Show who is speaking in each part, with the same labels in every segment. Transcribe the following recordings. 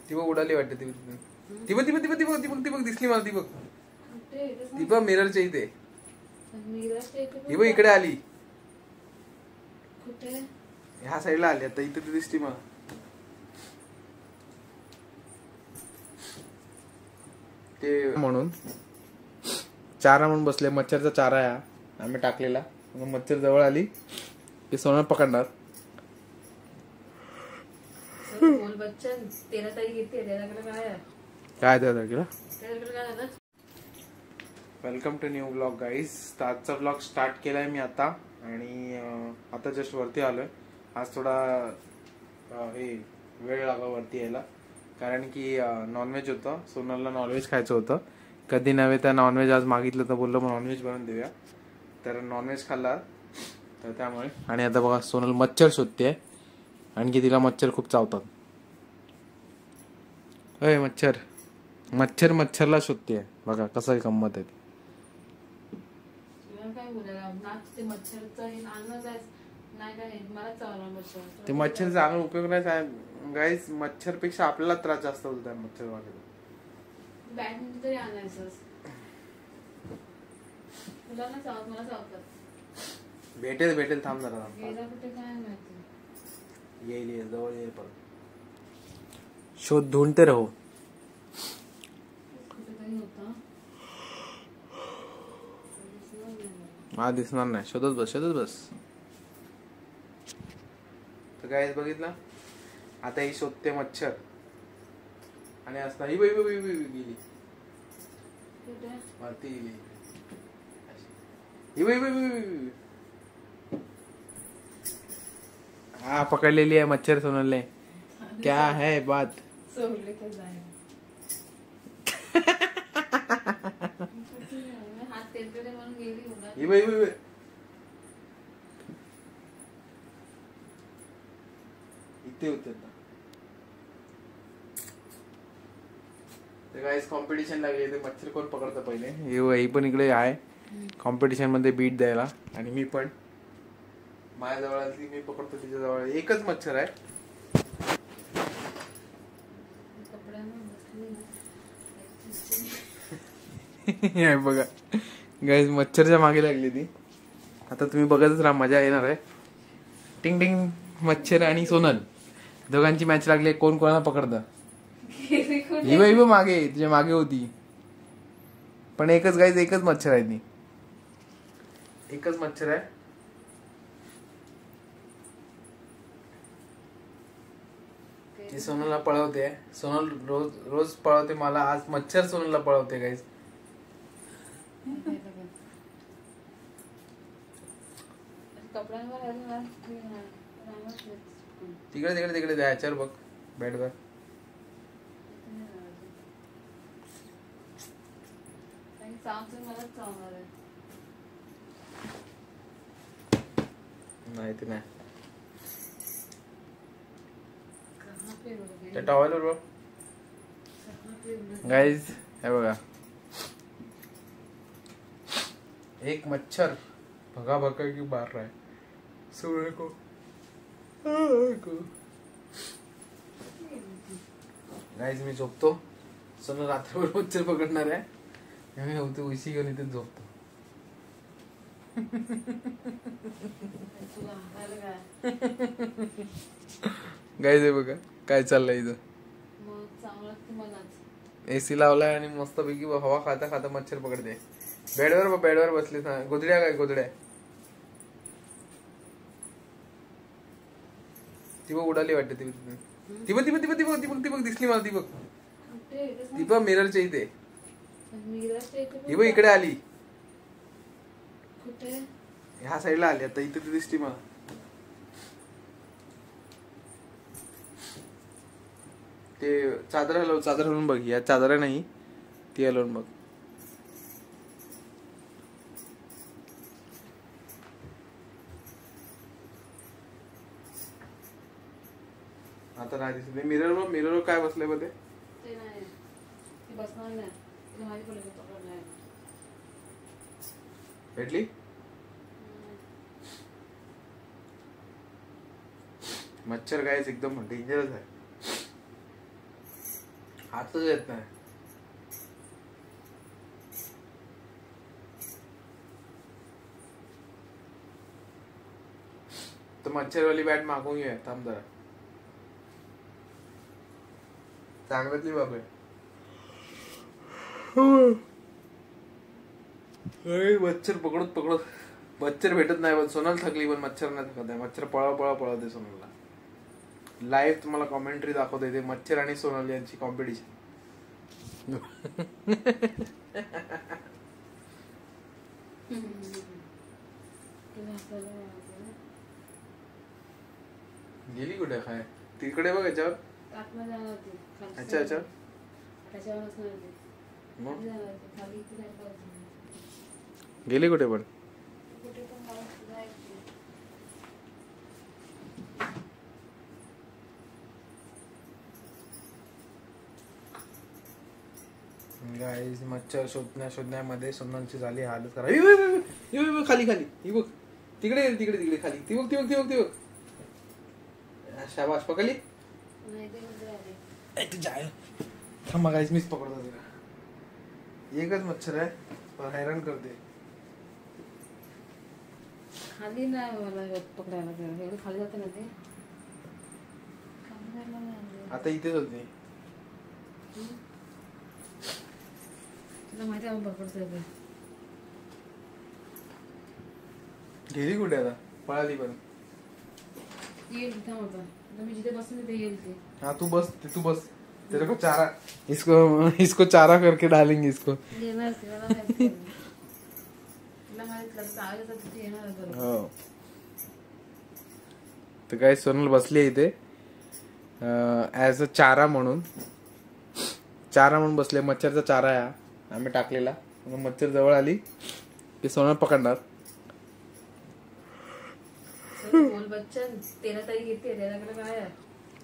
Speaker 1: ती बघ उडाली वाटते. ती बघ ती बघ ती बघ ती बघ ती बघ ती बघ दिसली मला. ती बघ ती बघ मिररच्या इथे. ही बघ इकडे आली. ह्या साईडला आली आता. इथे ती दिसली मला. ते म्हणून चारा म्हणून बसले. मच्छरचा चारा आहे आम्ही टाकलेला. मच्छर जवळ आली की सोनल पकडणार. काय welcome to new blog guys. आजचा ब्लॉग स्टार्ट केलाय मी आता. आणि आता जस्ट वरती आलोय. आज थोडा हे वेळ लागला वरती यायला, कारण की नॉनव्हेज होतं. सोनलला नॉनव्हेज खायचं होतं. कधी नव्हे तर नॉनव्हेज आज मागितलं तर बोललो नॉनव्हेज बनवून देऊया. तर नॉनव्हेज खाल्ला तर त्यामुळे. आणि आता बघा सोनल मच्छर शोधते. आणखी तिला मच्छर खूप चावतात. अय मच्छर मच्छर मच्छरला शोधते. बघा कसं गंमत आहे. ते मच्छरचा आणून उपयोग नाही गाईज. मच्छर पेक्षा आपल्याला त्रास जास्त होतो मच्छर वागेला. भेटेल भेटेल थांब जरा. येईल जवळ येईल परत. शोध ढूंढते रहो. हा दिसणार नाही. शोधत बस शोधत बस. तर काय बघितलं आता. ही शोधते मच्छर. आणि असता ही गेली वरती गेली. हा पकडलेली आहे मच्छर सोनलने. क्या है बात. इथे होते गाईस. कॉम्पिटिशन लागले. ते मच्छर कोण पकडतं पहिले. ही पण इकडे आहे कॉम्पिटिशन मध्ये बीट द्यायला. आणि मी पण माझ्या जवळ आली मी पकडतो. तिच्या जवळ एकच मच्छर आहे. बघा गाईस मच्छरच्या मागे लागली ती. आता तुम्ही बघतच राहा. मजा येणार आहे. टिंग टिंग. मच्छर आणि सोनल दोघांची मॅच लागली. कोण कोणाला पकडतं. ही मागे तुझ्या मागे होती. पण एकच गाईज एकच मच्छर आहे. ती एकच मच्छर आहे. ती सोनलला पळवते. सोनल रोज रोज पळवते मला. आज मच्छर सोनलला पळवते गाईज. तिकडे तिकडे तिकडे द्यायच्यावर बघ बेडवर. नाही ते नाही. त्या टॉवेलवर बघ गाईज. हे बघा एक मच्छर भगा भगा की मार रहा है सोनल को. गाईज मी झोपतो. सोनल रात्रभर मच्छर पकडणार आहे. मी होते उशी घेऊन इथे झोपतो. गाईज हे बघा काय चाललंय इथं. एसी लावलाय आणि मस्त पैकी हवा खाता खाता मच्छर पकडते. बेडवर बसले. गोधड्या काय गोधड्या. ती बघ उडाली वाटते. ती बघ ती बघ ती बघ ती बघ ती बघ ती बघ दिसली मला. ती बघ ती बघ मिररच्या इथे. ही बघ इकडे आली. ह्या साईडला आली आता. इथे ती दिसली मला. ते चादर हलवून बघ. या चादर नाही ती हलवून बघ. आता नाही दिसत. मिरर काय बसलंय मध्ये. भेटली. मच्छर गायच एकदम डेंजरस आहे. हातच येत नाही. तर मच्छरवाली बॅट मागवून घ्या. थांब जरा. चांगल्यातली बाबा मच्छर पकडत पकडत मच्छर भेटत नाही. पण सोनल थकली, पण मच्छर नाही थकत आहे. मच्छर पळवते सोनलला. लाईव्ह तुम्हाला कॉमेंट्री दाखवते ते मच्छर आणि सोनल यांची कॉम्पिटिशन. गेली कुठे काय? तिकडे बघ याच्यावर. अच्छा अच्छा. गेली कुठे पण? गाईज मच्छर शोधण्यामध्ये सोनलची झाली हालत करा. खाली खाली ही बघ. तिकडे तिकडे तिकडे खाली ती बघ ती बघ ती बघ ती बघ. शाबाश पकडली. थांबा गाईज मीच पकडतो तिला. एकच मच्छर आहे पण हैराण करते.
Speaker 2: खाली नाही मला पकडायला. एवढं खाली जाते ना ते.
Speaker 1: आता इथेच होते.
Speaker 2: तुला माहिती आहे पकडतोय.
Speaker 1: गेली कुठे आता? पळाली पण.
Speaker 2: येईल थांब आता. मी जिथे बसून तिथे येईल ते.
Speaker 1: हाँ तू बस तेरे को चारा इसको चारा करके डालेंगे इसको. हो. तर काय सोनल बसली इथे ऍज अ चारा म्हणून बसले. मच्छरचा चारा आहे आम्ही टाकलेला. मच्छर जवळ आली की सोनल पकडणार.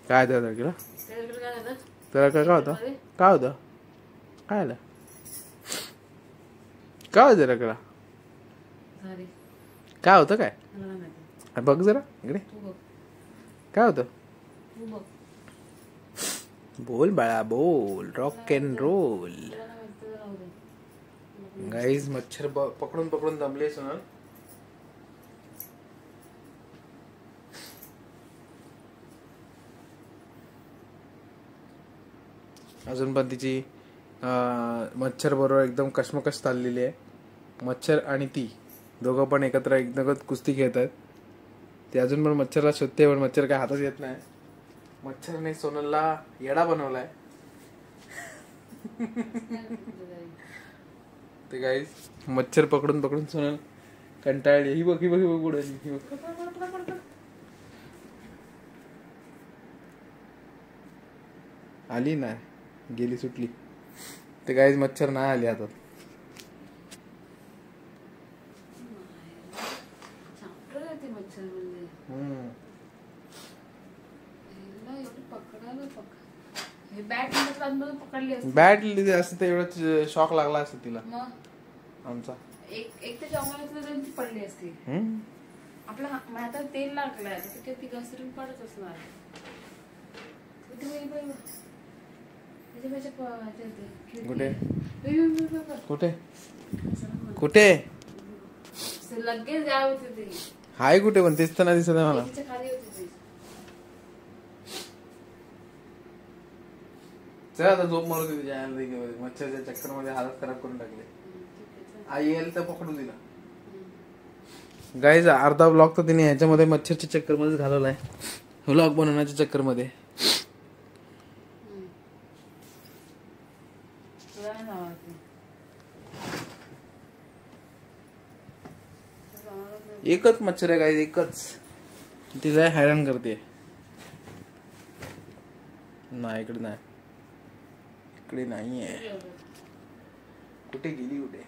Speaker 1: काय त्या तारखेला त्याला काय होतं? काय होतं? काय आलं? काय होतं तारखेला? काय होतं? काय बघ जरा इकडे. काय होतं? बोल बाळा बोल. Rock and role. गाईज मच्छर पकडून पकडून दमले सोनल. अजून पण तिची मच्छर बरोबर एकदम कशमकश चाललेली आहे. मच्छर आणि ती दोघं पण एकत्र एकदम कुस्ती खेळतात. ते अजून पण मच्छरला शोधते पण मच्छर काय हातात येत नाही. मच्छरने सोनलला येडा बनवलाय. ते गाईस मच्छर पकडून पकडून सोनल कंटाळली. ही बघ ही बघ ही बघ उडाली. आली ना गेली सुटली. ते गाईस मच्छर नाही आली हातात. बॅट असं तर एवढं शॉक लागला असत तिला आमचा.
Speaker 2: एक तर जॉब पडली असती. आपला हातात तेल लागलाय ती घसरून पडत असणार.
Speaker 1: कुठे कुठे कुठे
Speaker 2: लगेच गाव होती ती.
Speaker 1: हाय कुठे पण तेच तर नाही दिसत मला. चल आता झोप मारू दे तुझ्या मच्छरच्या चक्कर मध्ये हालत खराब करून टाकले. आई येईल तर पकडू दिला. गाईज अर्धा ब्लॉग तर तिने ह्याच्यामध्ये मच्छरच्या चक्कर मध्ये घालवलाय. व्लॉग बनवण्याच्या चक्कर मध्ये. एकच मच्छर आहे गाईज एकच. तिला हैराण करते. नाही इकडे नाही. इकडे नाहीये. कुठे गेली कुठे?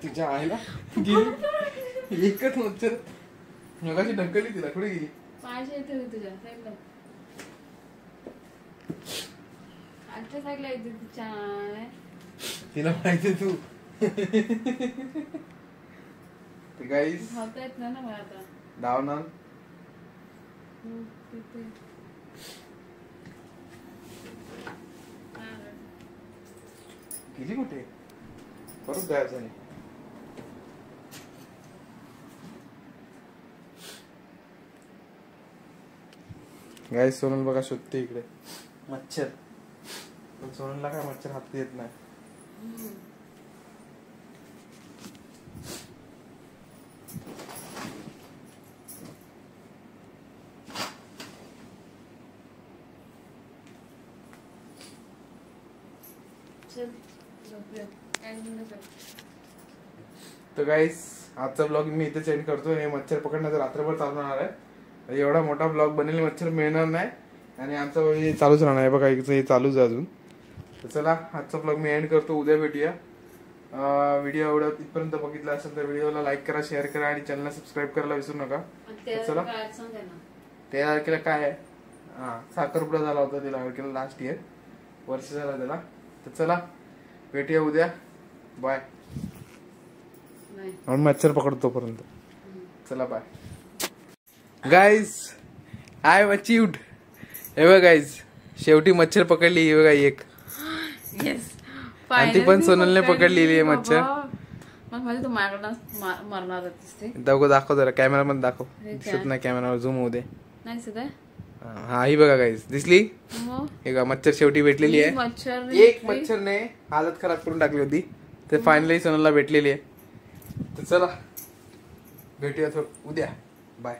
Speaker 1: तिच्या आईला गेली. एकच मच्छर मगाशी ढकलली तिला. कुठे गेली?
Speaker 2: तुझ्या
Speaker 1: तिला माहिती तू गाईस
Speaker 2: घालता येत नाही ना मला आता.
Speaker 1: धावणार गेली कुठे परत जायचं नाही. गाईस सोनल बघा शोधते इकडे मच्छर, पण सोनलला काय मच्छर हात येत नाही. तर गाईस आजचा ब्लॉग मी इथे एंड करतो. हे मच्छर पकडण्याचं रात्रभर चालणार आहे. एवढा मोठा ब्लॉग बनेल मच्छर मिळणार नाही आणि आमचं हे चालूच राहणार आहे. बघा हे चालूच आहे अजून. तर चला आजचा ब्लॉग मी एंड करतो. उद्या भेटूया. व्हिडिओ एवढा इथपर्यंत बघितला असेल तर व्हिडिओला लाईक करा, शेअर करा आणि चॅनलला सबस्क्राईब करायला विसरू नका. चला 13 तारखेला काय आहे, साखरपुडा झाला होता 13 तारखेला लास्ट इयर, वर्ष झाला त्याला. तर चला भेटूया उद्या. बाय. आणि मच्छर पकडतो पर्यंत. चला बाय गाईज. I achieved. हे बघा गाईज शेवटी मच्छर पकडली. हे बघा एक. आणि ती पण सोनलने पकडलेली आहे मच्छर.
Speaker 2: मग तू मारणार
Speaker 1: दाखव जरा कॅमेरा मध्ये दाखव. दिसत नाही कॅमेरावर, झूम होऊ दे.
Speaker 2: नाही दिसत आहे.
Speaker 1: हा ही बघा गाईज दिसली. हे का मच्छर शेवटी भेटलेली आहे. एक मच्छरने हालत खराब करून टाकली होती. ते फायनली सोनलला भेटलेली आहे. तर चला भेटूया उद्या. बाय.